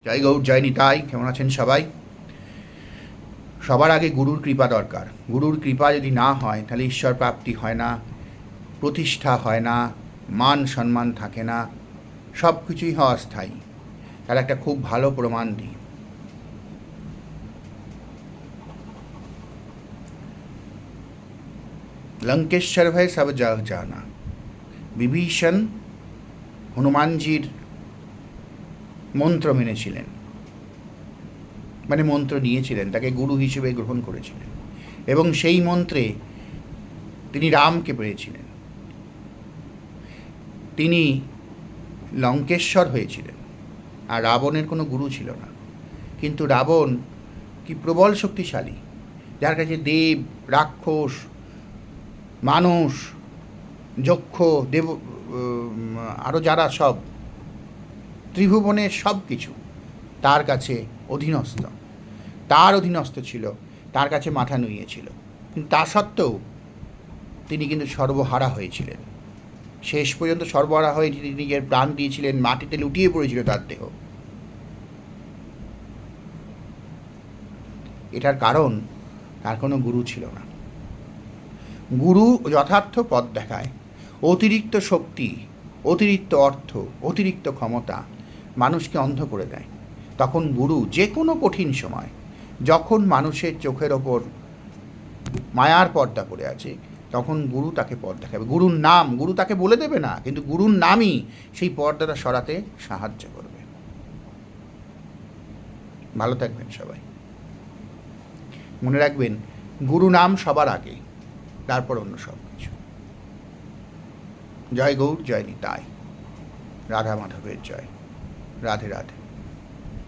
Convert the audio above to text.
জয় গৌর, জয় নিতাই। কেমন আছেন সবাই? সবার আগে গুরুর কৃপা দরকার। গুরুর কৃপা যদি না হয় তাহলে ঈশ্বর প্রাপ্তি হয় না, প্রতিষ্ঠা হয় না, মান সম্মান থাকে না, সব কিছুই হয় অস্থায়ী। তার একটা খুব ভালো প্রমাণ দিই। লঙ্কেশ্বর ভয় সব জগ জানা। বিভীষণ হনুমানজির মন্ত্র মেনেছিলেন, মানে মন্ত্র নিয়েছিলেন, তাকে গুরু হিসেবে গ্রহণ করেছিলেন এবং সেই মন্ত্রে তিনি রামকে পেয়েছিলেন। তিনি লঙ্কেশ্বর হয়েছিলেন, আর রাবণের কোনো গুরু ছিল না। কিন্তু রাবণ কি প্রবল শক্তিশালী, যার কাছে দেব, রাক্ষস, মানুষ, যক্ষ, দেব, আরও যারা সব ত্রিভুবনের সব কিছু তার কাছে অধীনস্থ, তার অধীনস্থ ছিল, তার কাছে মাথা নুইয়েছিল। কিন্তু তা সত্ত্বেও তিনি কিন্তু সর্বহারা হয়েছিলেন। শেষ পর্যন্ত সর্বহারা হয়ে তিনি নিজের প্রাণ দিয়েছিলেন, মাটিতে লুটিয়ে পড়েছিল তার দেহ। এটার কারণ তার কোনো গুরু ছিল না। গুরু যথার্থ পথ দেখায়। অতিরিক্ত শক্তি, অতিরিক্ত অর্থ, অতিরিক্ত ক্ষমতা মানুষকে অন্ধ করে দেয়। তখন গুরু যে কোনো কঠিন সময়, যখন মানুষের চোখের ওপর মায়ার পর্দা পড়ে আছে, তখন গুরু তাকে পথ দেখাবে। গুরুর নাম, গুরু তাকে বলে দেবে না, কিন্তু গুরুর নামই সেই পর্দাটা সরাতে সাহায্য করবে। ভালো থাকবেন সবাই। মনে রাখবেন, গুরু নাম সবার আগে, তারপর অন্য সব কিছু। জয় গৌর, জয় নিতাই। রাধা মাধবের জয়। রাধে রাধে।